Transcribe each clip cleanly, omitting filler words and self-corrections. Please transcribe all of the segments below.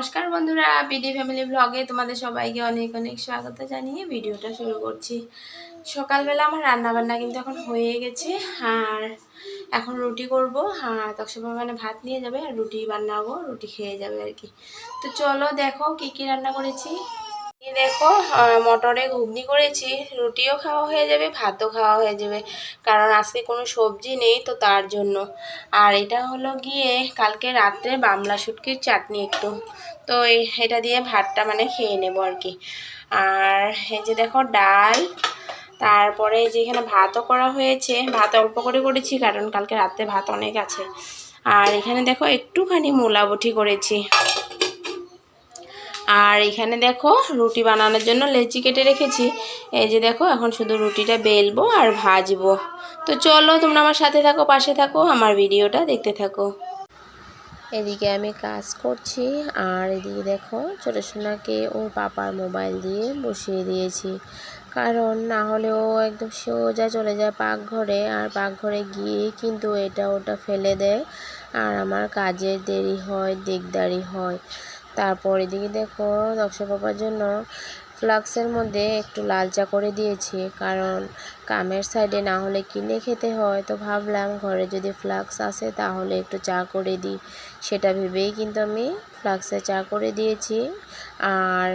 নমস্কার বন্ধুরা, BD family ব্লগে তোমাদের সবাইকে অনেক অনেক স্বাগত জানিয়ে ভিডিওটা শুরু করছি। সকালবেলা আমার রান্নাবান্না কিন্তু এখন হয়ে গেছে। আর এখন রুটি করব। আর তখন মানে ভাত নিয়ে যাবে আর রুটি বানাবো, রুটি খেয়ে যাবে আর কি। তো চলো দেখো কি কি রান্না করেছি। দেখো মটরে ঘুগনি করেছি, রুটিও খাওয়া হয়ে যাবে, ভাতও খাওয়া হয়ে যাবে, কারণ আজকে কোনো সবজি নেই তো তার জন্য। আর এটা হলো গিয়ে কালকে রাত্রে বামলা শুটকির চাটনি একটু, তো এটা দিয়ে ভাতটা মানে খেয়ে নেব আর কি। আর এই যে দেখো ডাল, তারপরে যে এখানে ভাতও করা হয়েছে, ভাত অল্প করে করেছি কারণ কালকে রাত্রে ভাত অনেক আছে। আর এখানে দেখো একটুখানি মূলা বটি করেছি। আর এখানে দেখো রুটি বানানোর জন্য লেচি কেটে রেখেছি। এই যে দেখো এখন শুধু রুটিটা বেলবো আর ভাজবো। তো চলো তোমরা আমার সাথে থাকো, পাশে থাকো, আমার ভিডিওটা দেখতে থাকো। এদিকে আমি কাজ করছি আর এদিকে দেখো ছোট সোনাকে ওর পাপার মোবাইল দিয়ে বসিয়ে দিয়েছি, কারণ না হলে ও একদম সোজা চলে যায় পাকঘরে, আর পাকঘরে গিয়ে কিন্তু এটা ওটা ফেলে দেয় আর আমার কাজের দেরি হয়, দিকদারি হয়। তারপর এদিকে দেখো দক্ষ পাপার জন্য ফ্লাক্সের মধ্যে একটু লাল চা করে দিয়েছি, কারণ কামের সাইডে না হলে কিনে খেতে হয়। তো ভাবলাম ঘরে যদি ফ্লাক্স আসে তাহলে একটু চা করে দিই, সেটা ভেবেই কিন্তু আমি ফ্লাক্সে চা করে দিয়েছি। আর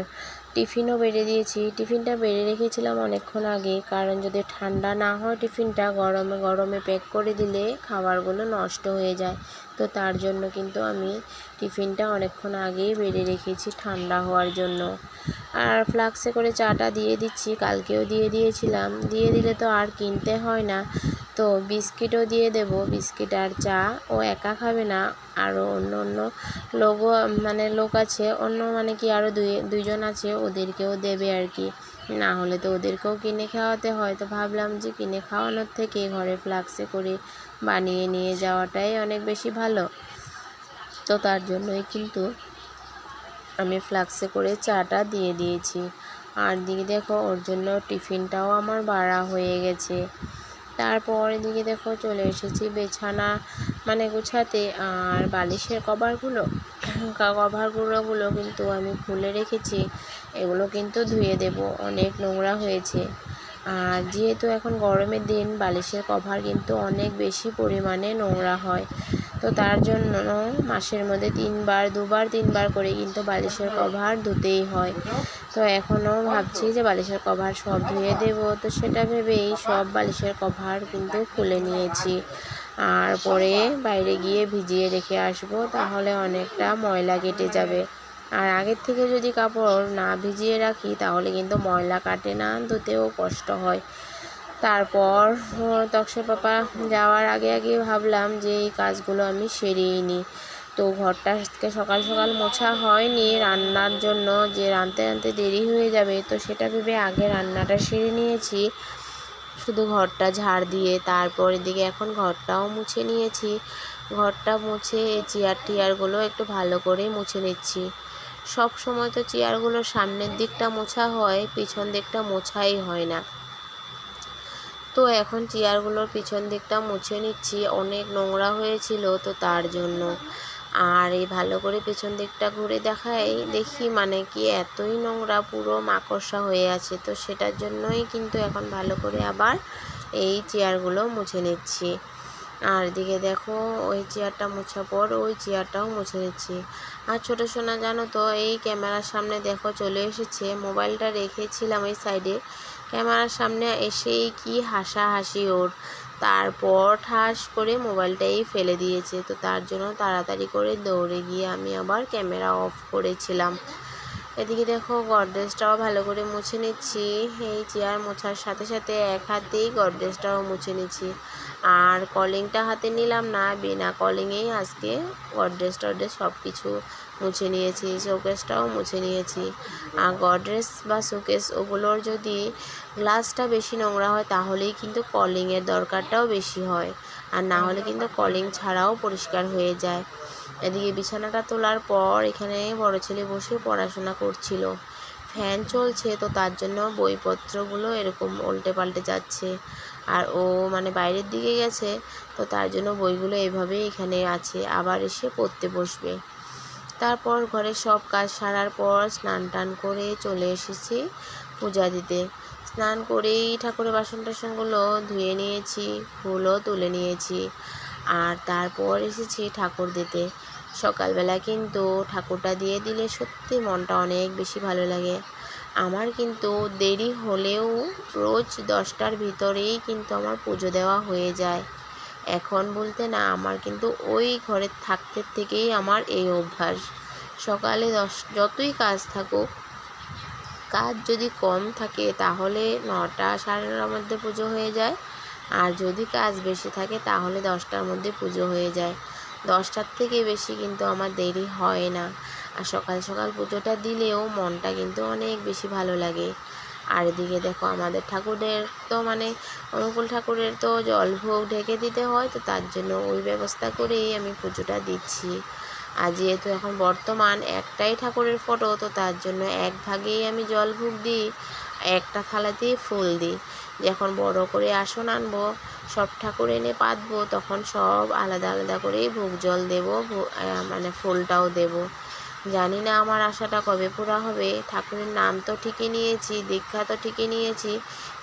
টিফিনও বেড়ে দিয়েছি। টিফিনটা বেড়ে রেখেছিলাম অনেকক্ষণ আগে, কারণ যদি ঠান্ডা না হয় টিফিনটা গরমে গরমে প্যাক করে দিলে খাবারগুলো নষ্ট হয়ে যায়। তো তার জন্য কিন্তু আমি টিফিনটা অনেকক্ষণ আগেই বেড়ে রেখেছি ঠান্ডা হওয়ার জন্য। আর ফ্লাক্সে করে চাটা দিয়ে দিচ্ছি, কালকেও দিয়ে দিয়েছিলাম, দিয়ে দিলে তো আর কিনতে হয় না। তো বিস্কিটও দিয়ে দেব, বিস্কিট আর চা ও একা খাবে না, আরও অন্য অন্য লোক আছে, অন্য মানে কি আরও দুইজন আছে, ওদেরকেও দেবে আর কি। না হলে তো ওদেরকেও কিনে খাওয়াতে হয়। তো ভাবলাম যে কিনে খাওয়ানোর থেকে ঘরে ফ্লাক্সে করে বানিয়ে নিয়ে যাওয়াটাই অনেক বেশি ভালো। তো তার জন্যই কিন্তু আমি ফ্লাক্সে করে চাটা দিয়ে দিয়েছি। আর দিকে দেখো ওর জন্য টিফিনটাও আমার বাড়া হয়ে গেছে। তারপর এদিকে দেখো চলে এসেছি বিছানা মানে গুছাতে। আর বালিশের কভারগুলো কিন্তু আমি খুলে রেখেছি, এগুলো কিন্তু ধুয়ে দেব, অনেক নোংরা হয়েছে। আর যেহেতু এখন গরমের দিন বালিশের কভার কিন্তু অনেক বেশি পরিমাণে নোংরা হয়। তো তার জন্য মাসের মধ্যে দুবার তিনবার করে কিন্তু বালিশের কভার ধুতেই হয়। তো এখনও ভাবছি যে বালিশের কভার সব ধুয়ে দেব, তো সেটা ভেবেই সব বালিশের কভার কিন্তু খুলে নিয়েছি। আর পরে বাইরে গিয়ে ভিজিয়ে রেখে আসবো, তাহলে অনেকটা ময়লা কেটে যাবে। আর আগের থেকে যদি কাপড় না ভিজিয়ে রাখি তাহলে কিন্তু ময়লা কাটে না, ধুতেও কষ্ট হয়। তারপর তক্সের পাপা যাওয়ার আগে ভাবলাম যে এই কাজগুলো আমি সেরেই নিই। তো ঘরটা আজকে সকাল সকাল মোছা হয়নি রান্নার জন্য, যে রাঁধতে দেরি হয়ে যাবে, তো সেটা ভেবে আগে রান্নাটা সেরে নিয়েছি শুধু ঘরটা ঝাড় দিয়ে। তারপর এদিকে এখন ঘরটাও মুছে নিয়েছি। ঘরটা মুছে এই চেয়ারগুলো একটু ভালো করে মুছে নিচ্ছি। সব সময় তো চেয়ারগুলোর সামনের দিকটা মোছা হয়, পিছন দিকটা মোছাই হয় না। তো এখন চেয়ারগুলোর পিছন দিকটা মুছে নিচ্ছি, অনেক নোংরা হয়েছিল তো তার জন্য। আর এই ভালো করে পেছন দিকটা ঘুরে দেখি মানে কি এতই নোংরা, পুরো মাকড়সা হয়ে আছে। তো সেটার জন্যই কিন্তু এখন ভালো করে আবার এই চেয়ারগুলো মুছে নিচ্ছি। আর এদিকে দেখো ওই চেয়ারটা মোছার পর ওই চেয়ারটাও মুছে নিচ্ছি। আর ছোটো সোনা জানো তো এই ক্যামেরার সামনে দেখো চলে এসেছে, মোবাইলটা রেখেছিলাম এই সাইডে, ক্যামেরার সামনে এসেই কি হাসাহাসি ওর। তারপর ঠাস করে মোবাইলটাই ফেলে দিয়েছে। তো তার জন্য তাড়াতাড়ি করে দৌড়ে গিয়ে আমি আবার ক্যামেরা অফ করেছিলাম। এদিকে দেখো গডরেজটাও ভালো করে মুছে নিচ্ছি। এই চেয়ার মোছার সাথে সাথে এক হাতেই গডরেজটাও মুছে নিচ্ছি। আর কলিংটা হাতে নিলাম না, বিনা কলিংয়েই আজকে গডরেজ সব কিছু মুছে নিয়েছি, শোকেসটাও মুছে নিয়েছি। আর গডরেজ বা শোকেস ওগুলোর যদি গ্লাসটা বেশি নোংরা হয় তাহলেই কিন্তু কলিংয়ের দরকারটাও বেশি হয়, আর না হলে কিন্তু কলিং ছাড়াও পরিষ্কার হয়ে যায়। এদিকে বিছানাটা তোলার পর এখানে বড় ছেলে বসে পড়াশোনা করছিল, ফ্যান চলছে তো তার জন্য বইপত্রগুলো এরকম উল্টে পাল্টে যাচ্ছে। আর ও মানে বাইরের দিকে গেছে, তো তার জন্য বইগুলো এভাবেই এখানে আছে, আবার এসে পড়তে বসবে। তারপর ঘরের সব কাজ সারার পর স্নান টান করে চলে এসেছি পূজা দিতে। স্নান করেই ঠাকুরের বাসন টাসনগুলো ধুয়ে নিয়েছি, ফুলও তুলে নিয়েছি, আর তারপর এসেছি ঠাকুর দিতে। সকালবেলা কিন্তু ঠাকুরটা দিয়ে দিলে সত্যি মনটা অনেক বেশি ভালো লাগে। আমার কিন্তু দেরি হলেও রোজ 10টার ভিতরেই কিন্তু আমার পুজো দেওয়া হয়ে যায়। এখন বলতে না, আমার কিন্তু ওই ঘরে থাকতে থেকেই আমার এই অভ্যাস। সকালে যতই কাজ থাকুক, কাজ যদি কম থাকে তাহলে 9টা সাড়ে 9টার মধ্যে পুজো হয়ে যায়, আর যদি কাজ বেশি থাকে তাহলে 10টার মধ্যে পুজো হয়ে যায়। 10টার থেকে বেশি কিন্তু আমার দেরি হয় না। আর সকাল সকাল পুজোটা দিলেও মনটা কিন্তু অনেক বেশি ভালো লাগে। আর এদিকে দেখো আমাদের ঠাকুরের তো অনুকূল ঠাকুরের তো জল ভোগ ঢেকে দিতে হয়, তো তার জন্য ওই ব্যবস্থা করেই আমি পুজোটা দিচ্ছি। আর যেহেতু এখন বর্তমান একটাই ঠাকুরের ফটো, তো তার জন্য এক ভাগেই আমি জল ভোগ দিই, একটা থালাতেই ফুল দিই। যখন বড় করে আসন আনবো, সব ঠাকুর এনে পাতবো, তখন সব আলাদা আলাদা করেই ভোগ জল দেবো, ফুলটাও দেবো। জানি না আমার আশাটা কবে পুরা হবে। ঠাকুরের নাম তো ঠিকই নিয়েছি, দীক্ষা তো ঠিকই নিয়েছি,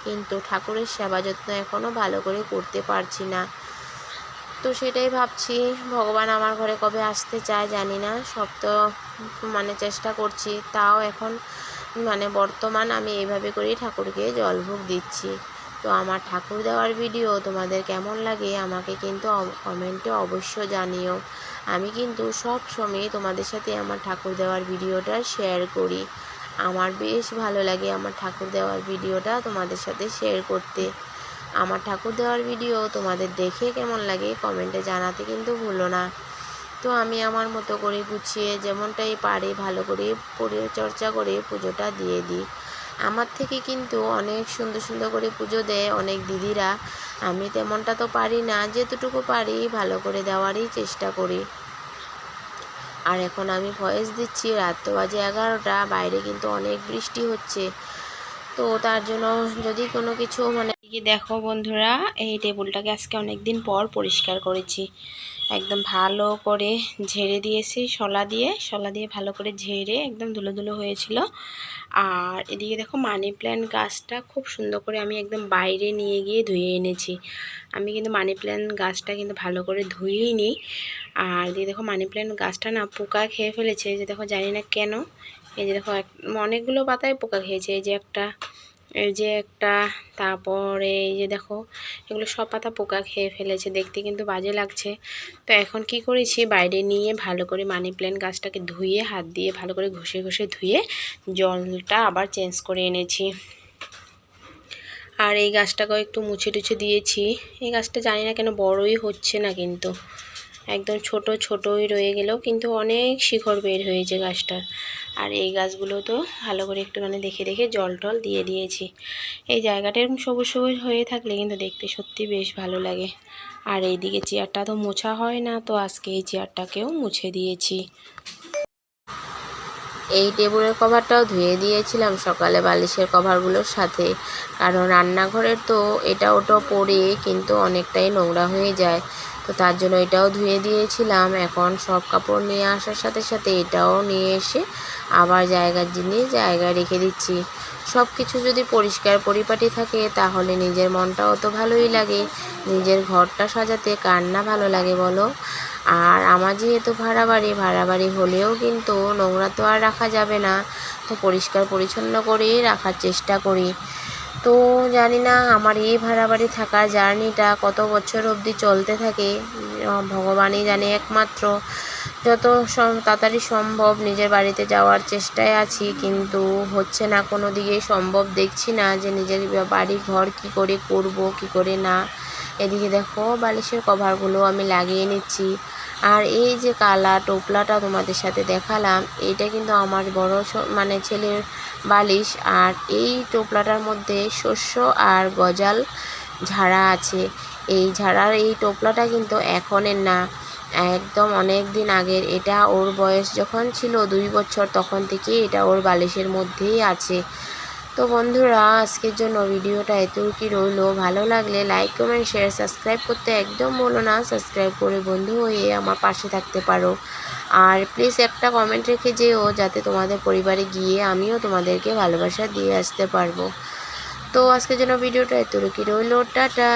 কিন্তু ঠাকুরের সেবা যত্ন এখনও ভালো করে করতে পারছি না। তো সেটাই ভাবছি, ভগবান আমার ঘরে কবে আসতে চায় জানি না। সব তো চেষ্টা করছি, তাও এখন বর্তমান আমি এইভাবে করেই ঠাকুরকে জলভোগ দিচ্ছি। তো আমার ঠাকুর দেওয়ার ভিডিও তোমাদের কেমন লাগে আমাকে কিন্তু কমেন্টে অবশ্য জানিও। আমি কিন্তু সব সময় তোমাদের সাথে আমার ঠাকুর দেওয়ার ভিডিওটা শেয়ার করি। আমার বেশ ভালো লাগে আমার ঠাকুর দেওয়ার ভিডিওটা তোমাদের সাথে শেয়ার করতে। আমার ঠাকুর দেওয়ার ভিডিও তোমাদের দেখে কেমন লাগে কমেন্টে জানাতে কিন্তু ভুলো না। তো আমি আমার মতো করে গুছিয়ে যেমনটাই পারি ভালো করে পরিচর্যা করে পুজোটা দিয়ে দিই। আমার থেকে কিন্তু অনেক সুন্দর সুন্দর করে পুজো দেয় অনেক দিদিরা। আমি তেমনটা তো পারি না, যেতটুকু পারি ভালো করে দেওয়ারই চেষ্টা করি। আর এখন আমি ভয়েস দিচ্ছি, রাত তো বাজে 11টা, বাইরে কিন্তু অনেক বৃষ্টি হচ্ছে। তো তার জন্য যদি কোনো কিছু দেখো বন্ধুরা, এই টেবিলটাকে আজকে অনেক দিন পর পরিষ্কার করেছি। একদম ভালো করে ঝেড়ে দিয়েছি, শলা দিয়ে ভালো করে ঝেড়ে একদম ধুলো ধুলো হয়েছিল। আর এদিকে দেখো মানি প্ল্যান্ট গাছটা খুব সুন্দর করে আমি একদম বাইরে নিয়ে গিয়ে ধুয়ে এনেছি। আমি কিন্তু মানি প্ল্যান্ট গাছটা কিন্তু ভালো করে ধুয়েই নিই। আর এদিকে দেখো মানি প্ল্যান্ট গাছটা না পোকা খেয়ে ফেলেছে, যে দেখো জানি না কেন। এই যে দেখো অনেকগুলো পাতায় পোকা খেয়েছে, এই যে একটা তারপরে এই যে দেখো এগুলো সব পাতা পোকা খেয়ে ফেলেছে, দেখতে কিন্তু বাজে লাগছে। তো এখন কি করেছি, বাইরে নিয়ে ভালো করে মানি প্ল্যান্ট গাছটাকে ধুয়ে হাত দিয়ে ভালো করে ঘষে ঘষে ধুয়ে জলটা আবার চেঞ্জ করে এনেছি। আর এই গাছটাকেও একটু মুছে টুছে দিয়েছি। এই গাছটা জানি না কেন বড়ই হচ্ছে না, কিন্তু একদম ছোটই রয়ে গেলেও কিন্তু অনেক শিকড় বের হয়েছে গাছটার। আর এই গাছগুলো তো ভালো করে একটু দেখে দেখে জল টল দিয়ে দিয়েছি। এই জায়গাটা এরকম সবুজ সবুজ হয়ে থাকলে কিন্তু দেখতে সত্যি বেশ ভালো লাগে। আর এইদিকে চেয়ারটা তো মোছা হয় না, তো আজকে এই চেয়ারটাকেও মুছে দিয়েছি। এই টেবিলের কভারটাও ধুয়ে দিয়েছিলাম সকালে বালিশের কভারগুলোর সাথে, কারণ রান্নাঘরের তো এটা ওটা পড়ে কিন্তু অনেকটাই নোংরা হয়ে যায়, তো তার জন্য এটাও ধুয়ে দিয়েছিলাম। এখন সব কাপড় নিয়ে আসার সাথে সাথে এটাও নিয়ে এসে আবার জায়গার জিনিস জায়গায় রেখে দিচ্ছি। সব কিছু যদি পরিষ্কার পরিপাটি থাকে তাহলে নিজের মনটাও তো ভালোই লাগে। নিজের ঘরটা সাজাতে কার না ভালো লাগে বলো। আর আমার যেহেতু ভাড়া বাড়ি হলেও কিন্তু নোংরা তো আর রাখা যাবে না, তো পরিষ্কার পরিচ্ছন্ন করেই রাখার চেষ্টা করি। তো জানি না আমার এই ভাড়া বাড়ি থাকা জার্নিটা কত বছর অবধি চলতে থাকে, ভগবানই জানে একমাত্র। যত তাড়াতাড়ি সম্ভব নিজের বাড়িতে যাওয়ার চেষ্টায় আছি, কিন্তু হচ্ছে না, কোনো দিকেই সম্ভব দেখছি না যে নিজের বাড়ি ঘর কী করে করব, কী করে না। এদিকে দেখো বালিশের কভারগুলো আমি লাগিয়ে নিচ্ছি। আর এই যে কালা টোপলাটা তোমাদের সাথে দেখালাম, এইটা কিন্তু আমার বড় ছেলের বালিশ। আর এই টোপলাটার মধ্যে শস্য আর গজাল ঝাড়া আছে। এই টোপলাটা কিন্তু এখনের না, একদম অনেক দিন আগের। এটা ওর বয়স যখন ছিল 2 বছর, তখন থেকে এটা ওর বালিশের মধ্যেই আছে। তো বন্ধুরা, আজকের জন্য ভিডিওটা এতটুকুই রইলো। ভালো লাগলে লাইক, কমেন্ট, শেয়ার, সাবস্ক্রাইব করতে একদম বলো না। সাবস্ক্রাইব করে বন্ধু হয়ে আমার পাশে থাকতে পারো। আর প্লিজ একটা কমেন্ট রেখে যেও, যাতে তোমাদের পরিবারে গিয়ে আমিও তোমাদেরকে ভালোবাসা দিয়ে আসতে পারবো। তো আজকের জন্য ভিডিওটা এতটুকুই রইলো। টাটা।